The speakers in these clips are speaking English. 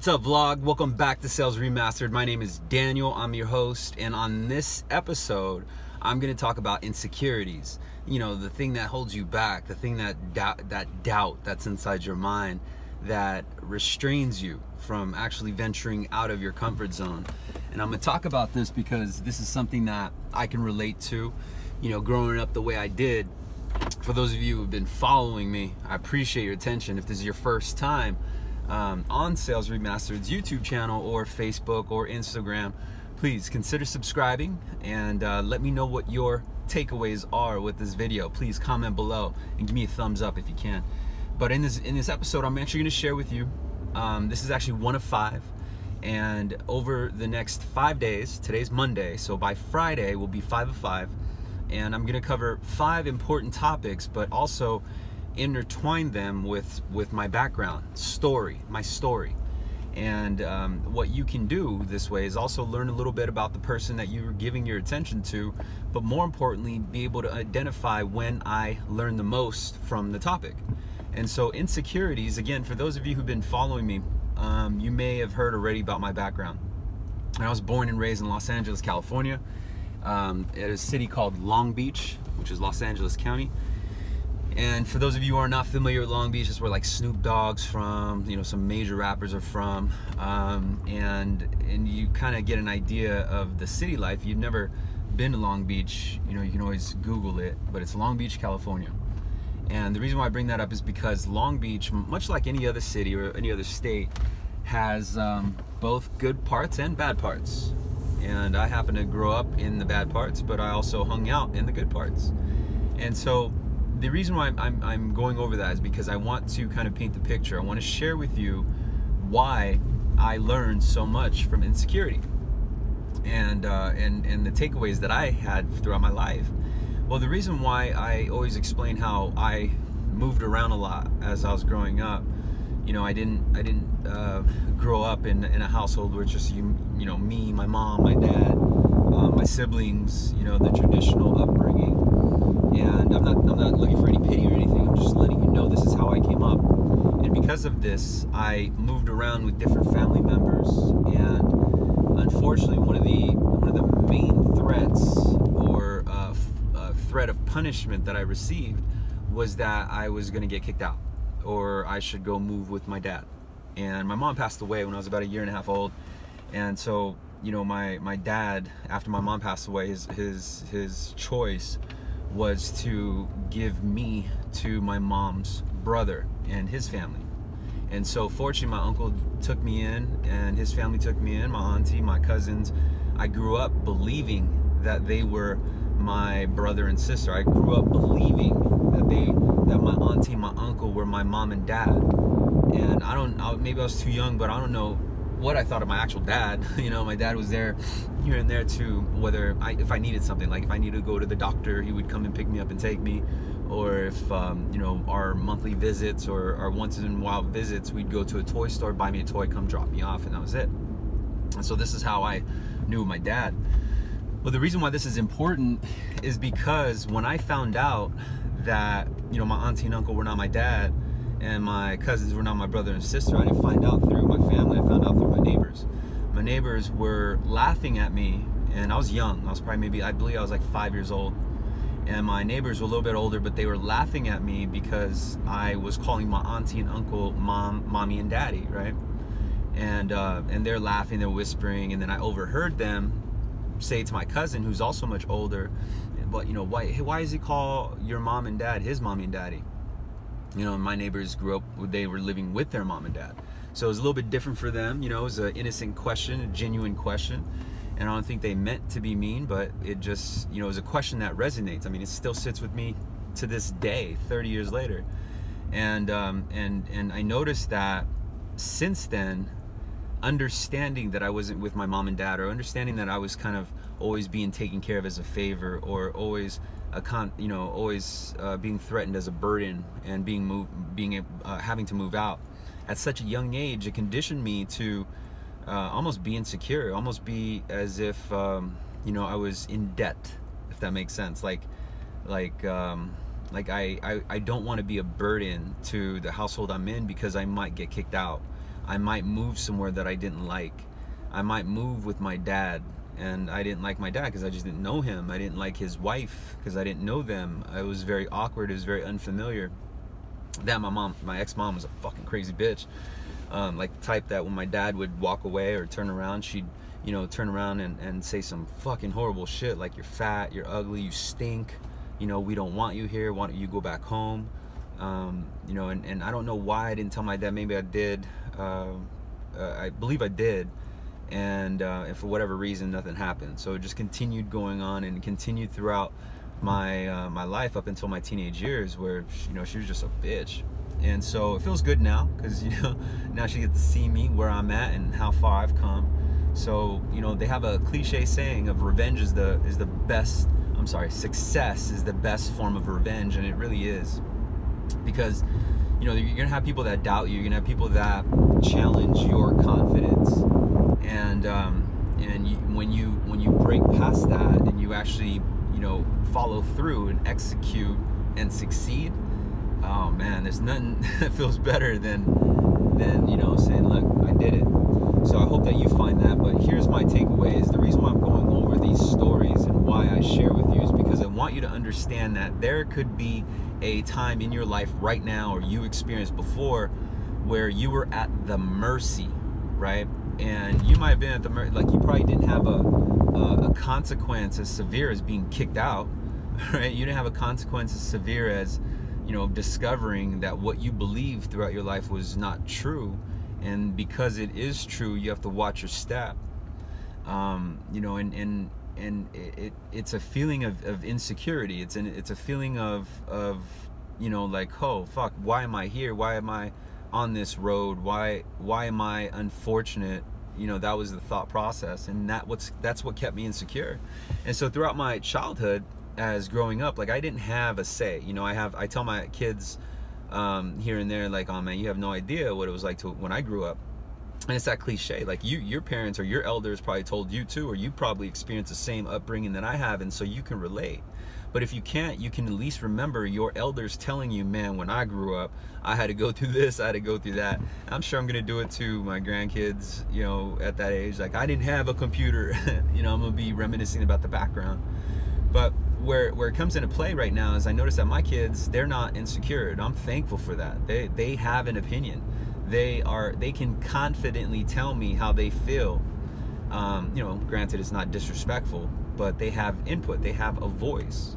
What's up, vlog? Welcome back to Sales Remastered. My name is Daniel. I'm your host, and on this episode I'm going to talk about insecurities. You know, the thing that holds you back, the thing that doubt that's inside your mind that restrains you from actually venturing out of your comfort zone. And I'm going to talk about this because this is something that I can relate to, you know, growing up the way I did. For those of you who have been following me, I appreciate your attention. If this is your first time on Sales Remastered's YouTube channel or Facebook or Instagram, please consider subscribing and let me know what your takeaways are with this video. Please comment below and give me a thumbs up if you can. But in this episode, I'm actually going to share with you, this is actually one of 5, and over the next 5 days, today's Monday, so by Friday will be 5 of 5, and I'm going to cover 5 important topics, but also intertwine them with my background, my story. And what you can do this way is also learn a little bit about the person that you're giving your attention to, but more importantly, be able to identify when I learn the most from the topic. And so insecurities, again, for those of you who've been following me, you may have heard already about my background. I was born and raised in Los Angeles, California, at a city called Long Beach, which is Los Angeles County. And for those of you who are not familiar with Long Beach, it's where like Snoop Dogg's from, you know, some major rappers are from, and you kind of get an idea of the city life. You've never been to Long Beach, you know, you can always Google it, but it's Long Beach, California. And the reason why I bring that up is because Long Beach, much like any other city or any other state, has both good parts and bad parts. And I happen to grow up in the bad parts, but I also hung out in the good parts. And so the reason why I'm going over that is because I want to kind of paint the picture. I want to share with you why I learned so much from insecurity and the takeaways that I had throughout my life. Well, the reason why I always explain how I moved around a lot as I was growing up, you know, I didn't grow up in a household where it's just you know, me, my mom, my dad, my siblings, you know, the traditional upbringing. And I'm not looking for any pity or anything. I'm just letting you know this is how I came up. And because of this, I moved around with different family members. And unfortunately, one of the main threats or threat of punishment that I received was that I was going to get kicked out, or I should go move with my dad. And my mom passed away when I was about 1.5 years old. And so, you know, my dad, after my mom passed away, his choice was to give me to my mom's brother and his family. And so fortunately, my uncle took me in and his family took me in, my auntie, my cousins. I grew up believing that they were my brother and sister. I grew up believing that my auntie and my uncle were my mom and dad. And maybe I was too young, but I don't know what I thought of my actual dad. You know, my dad was there here and there too, if I needed something, like if I needed to go to the doctor, he would come and pick me up and take me, or if you know, our monthly visits or our once in a while visits, we'd go to a toy store, buy me a toy, come drop me off, and that was it. And so this is how I knew my dad. Well, the reason why this is important is because when I found out that, you know, my auntie and uncle were not my dad and my cousins were not my brother and sister, I didn't find out through my family, I found out through my neighbors. My neighbors were laughing at me, and I was young. I was probably I believe I was like 5 years old. And my neighbors were a little bit older, but they were laughing at me because I was calling my auntie and uncle mommy and daddy, right? And they're laughing, they're whispering, and then I overheard them say to my cousin, who's also much older, but you know, why does he call your mom and dad his mommy and daddy? You know, my neighbors grew up, they were living with their mom and dad. So it was a little bit different for them. You know, it was an innocent question, a genuine question. And I don't think they meant to be mean, but it just, you know, it was a question that resonates. I mean, it still sits with me to this day, 30 years later. And I noticed that since then, understanding that I wasn't with my mom and dad, or understanding that I was kind of always being taken care of as a favor, or always being threatened as a burden, and having to move out at such a young age, it conditioned me to almost be insecure, almost be as if you know, I was in debt, if that makes sense. Like I don't want to be a burden to the household I'm in because I might get kicked out, I might move somewhere that I didn't like. I might move with my dad, and I didn't like my dad because I just didn't know him. I didn't like his wife because I didn't know them. It was very awkward. It was very unfamiliar. That my ex-mom was a fucking crazy bitch. Like the type that when my dad would walk away or turn around, she'd, you know, turn around and say some fucking horrible shit like, you're fat, you're ugly, you stink, you know, we don't want you here, why don't you go back home? You know, and I don't know why I didn't tell my dad. Maybe I did. I believe I did. And for whatever reason, nothing happened. So it just continued going on and continued throughout my my life up until my teenage years, where, you know, she was just a bitch. And so it feels good now because, you know, now she gets to see me where I'm at and how far I've come. So, you know, they have a cliche saying of revenge is the best. I'm sorry, success is the best form of revenge, and it really is. Because, you know, you're gonna have people that doubt you. You're gonna have people that challenge your confidence, and when you break past that and you actually, you know, follow through and execute and succeed, oh man, there's nothing that feels better than you know, saying, look, I did it. So I hope that you find that. But here's my takeaway: is the reason why I'm going over these stories and why I share with you is because I want you to understand that there could be a time in your life right now, or you experienced before, where you were at the mercy, right? And you might have been at the mercy, like you probably didn't have a consequence as severe as being kicked out, right? You didn't have a consequence as severe as, you know, discovering that what you believed throughout your life was not true. And because it is true, you have to watch your step. You know, and it's a feeling of insecurity. It's a feeling of you know, like, oh fuck, why am I here? Why am I on this road? Why am I unfortunate? You know, that was the thought process, and that's what kept me insecure. And so throughout my childhood, as growing up, like, I didn't have a say. You know, I tell my kids here and there, like, oh man, you have no idea what it was like to when I grew up. And it's that cliche, like, your parents or your elders probably told you too, or you probably experienced the same upbringing that I have, and so you can relate. But if you can't, you can at least remember your elders telling you, man, when I grew up, I had to go through this, I had to go through that. And I'm sure I'm gonna do it to my grandkids, you know, at that age. Like, I didn't have a computer. You know, I'm gonna be reminiscing about the background. But where it comes into play right now is I notice that my kids, they're not insecure, and I'm thankful for that. They have an opinion. They can confidently tell me how they feel. You know, granted, it's not disrespectful, but they have input, they have a voice.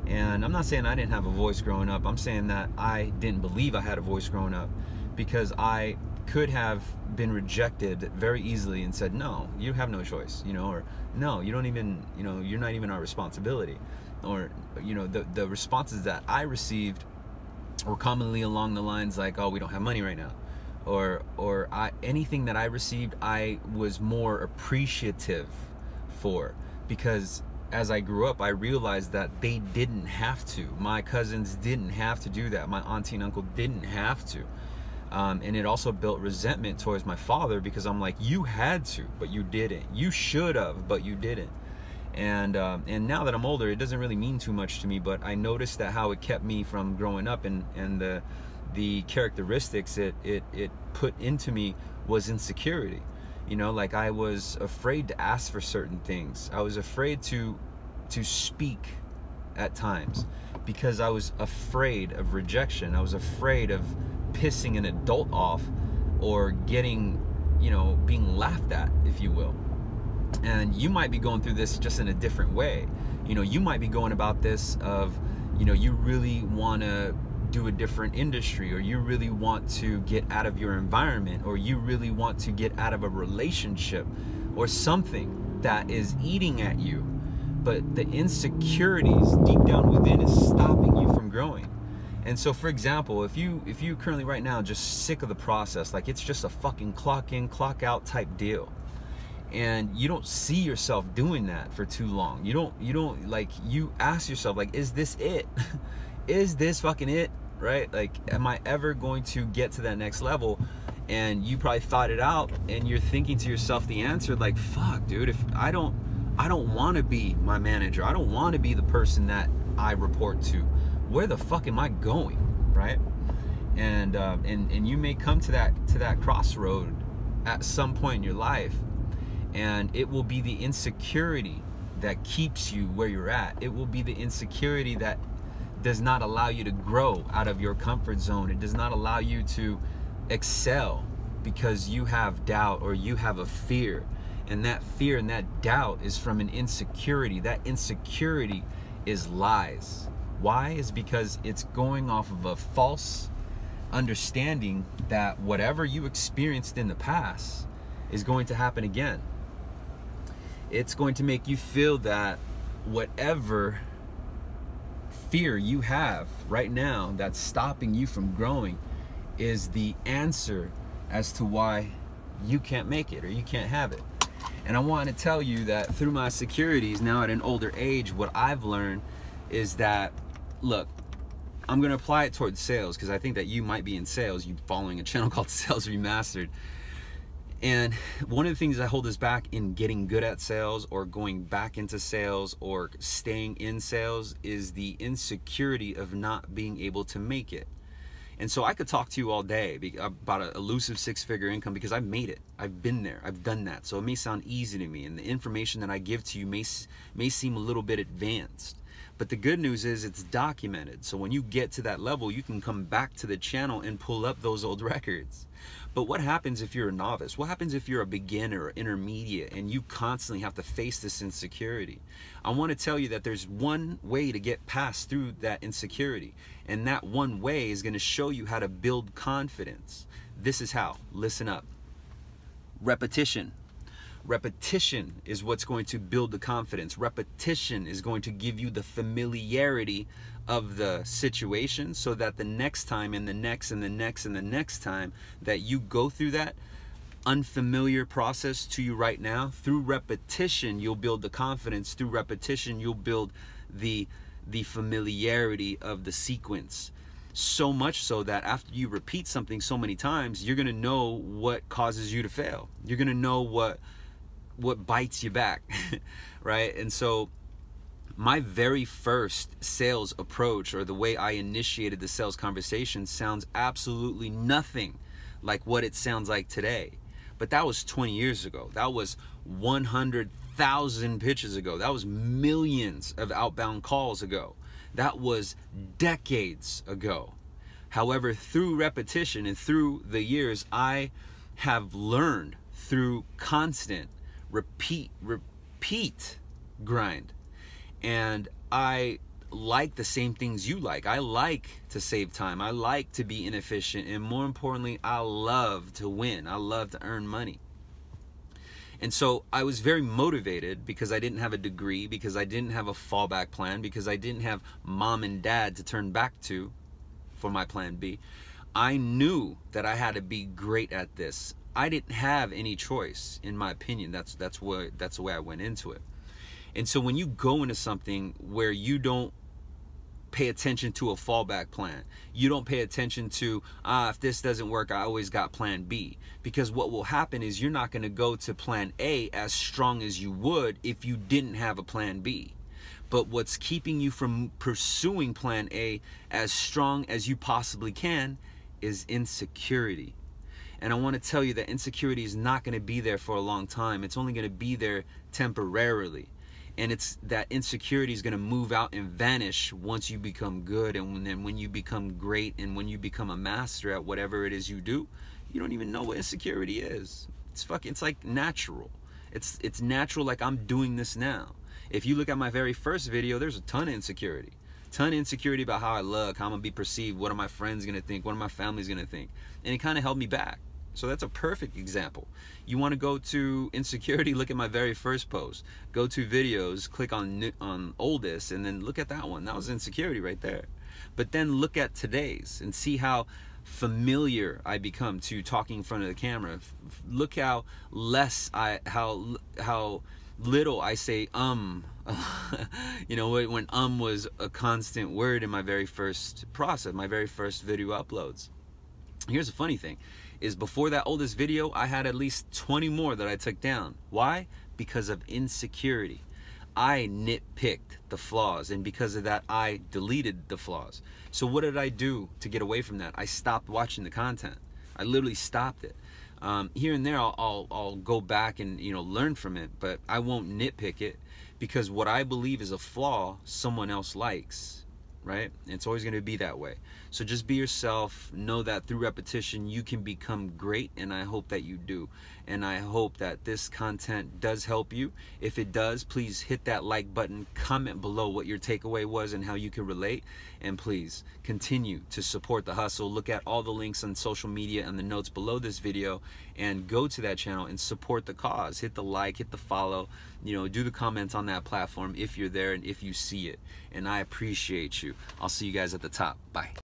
And I'm not saying I didn't have a voice growing up. I'm saying that I didn't believe I had a voice growing up, because I could have been rejected very easily and said, no, you have no choice, you know, or no, you don't even, you know, you're not even our responsibility. Or, you know, the responses that I received were commonly along the lines like, oh, we don't have money right now. Or anything that I received, I was more appreciative for, because as I grew up, I realized that they didn't have to. My cousins didn't have to do that. My auntie and uncle didn't have to. And it also built resentment towards my father, because I'm like, you had to, but you didn't. You should have, but you didn't. And now that I'm older, it doesn't really mean too much to me, but I noticed that how it kept me from growing up, and the characteristics it put into me was insecurity. You know, like, I was afraid to ask for certain things. I was afraid to speak at times, because I was afraid of rejection. I was afraid of pissing an adult off, or getting, you know, being laughed at, if you will. And you might be going through this just in a different way. You know, you might be going about this of, you know, you really want to do a different industry, or you really want to get out of your environment, or you really want to get out of a relationship or something that is eating at you, but the insecurities deep down within is stopping you from growing. And so, for example, if you currently right now just sick of the process, like it's just a fucking clock in, clock out type deal, and you don't see yourself doing that for too long, you don't like, you ask yourself, like, is this it? Is this fucking it? Right? Like, am I ever going to get to that next level? And you probably thought it out, and you're thinking to yourself the answer, like, fuck, dude, if I don't want to be my manager, I don't want to be the person that I report to, where the fuck am I going? Right? And you may come to that crossroad at some point in your life, and it will be the insecurity that keeps you where you're at. It will be the insecurity that does not allow you to grow out of your comfort zone. It does not allow you to excel because you have doubt or you have a fear. And that fear and that doubt is from an insecurity. That insecurity is lies. Why? Is because it's going off of a false understanding that whatever you experienced in the past is going to happen again. It's going to make you feel that whatever fear you have right now that's stopping you from growing is the answer as to why you can't make it or you can't have it. And I want to tell you that through my securities now at an older age, what I've learned is that, look, I'm going to apply it towards sales because I think that you might be in sales. You're following a channel called Sales Remastered. And one of the things that hold us back in getting good at sales or going back into sales or staying in sales is the insecurity of not being able to make it. And so I could talk to you all day about an elusive six-figure income because I've made it. I've been there. I've done that. So it may sound easy to me, and the information that I give to you may seem a little bit advanced. But the good news is it's documented. So when you get to that level, you can come back to the channel and pull up those old records. But what happens if you're a novice? What happens if you're a beginner or intermediate and you constantly have to face this insecurity? I want to tell you that there's one way to get past through that insecurity. And that one way is going to show you how to build confidence. This is how. Listen up. Repetition. Repetition is what's going to build the confidence. Repetition is going to give you the familiarity of the situation so that the next time and the next and the next and the next time that you go through that unfamiliar process to you right now, through repetition, you'll build the confidence. Through repetition, you'll build the familiarity of the sequence. So much so that after you repeat something so many times, you're going to know what causes you to fail. You're going to know what bites you back, right? And so my very first sales approach, or the way I initiated the sales conversation, sounds absolutely nothing like what it sounds like today. But that was 20 years ago. That was 100,000 pitches ago. That was millions of outbound calls ago. That was decades ago. However, through repetition and through the years, I have learned through constant repeat grind. And I like the same things you like. I like to save time. I like to be inefficient. And more importantly, I love to win. I love to earn money. And so I was very motivated because I didn't have a degree, because I didn't have a fallback plan, because I didn't have mom and dad to turn back to for my plan B. I knew that I had to be great at this. I didn't have any choice, in my opinion. That's the way I went into it. And so when you go into something where you don't pay attention to a fallback plan, you don't pay attention to, if this doesn't work, I always got plan B. Because what will happen is you're not going to go to plan A as strong as you would if you didn't have a plan B. But what's keeping you from pursuing plan A as strong as you possibly can is insecurity. And I want to tell you that insecurity is not going to be there for a long time. It's only going to be there temporarily. And it's that insecurity is going to move out and vanish once you become good. And then when you become great and when you become a master at whatever it is you do, you don't even know what insecurity is. It's like natural. It's natural, like I'm doing this now. If you look at my very first video, there's a ton of insecurity. Ton of insecurity about how I look, how I'm going to be perceived, what are my friends going to think, what are my family's going to think. And it kind of held me back. So that's a perfect example. You want to go to insecurity, look at my very first post. Go to videos, click on oldest, and then look at that one. That was insecurity right there. But then look at today's and see how familiar I become to talking in front of the camera. Look how how little I say you know, when was a constant word in my very first process, my very first video uploads. Here's the funny thing, is before that oldest video, I had at least 20 more that I took down. Why? Because of insecurity. I nitpicked the flaws, and because of that, I deleted the flaws. So what did I do to get away from that? I stopped watching the content. I literally stopped it. Here and there, I'll go back and learn from it, but I won't nitpick it, because what I believe is a flaw, someone else likes, right? It's always going to be that way. So just be yourself. Know that through repetition you can become great, and I hope that you do. And I hope that this content does help you. If it does, please hit that like button, comment below what your takeaway was and how you can relate, and please continue to support the hustle. Look at all the links on social media and the notes below this video, and go to that channel and support the cause. Hit the like, hit the follow, do the comments on that platform if you're there and if you see it. And I appreciate you. I'll see you guys at the top. Bye.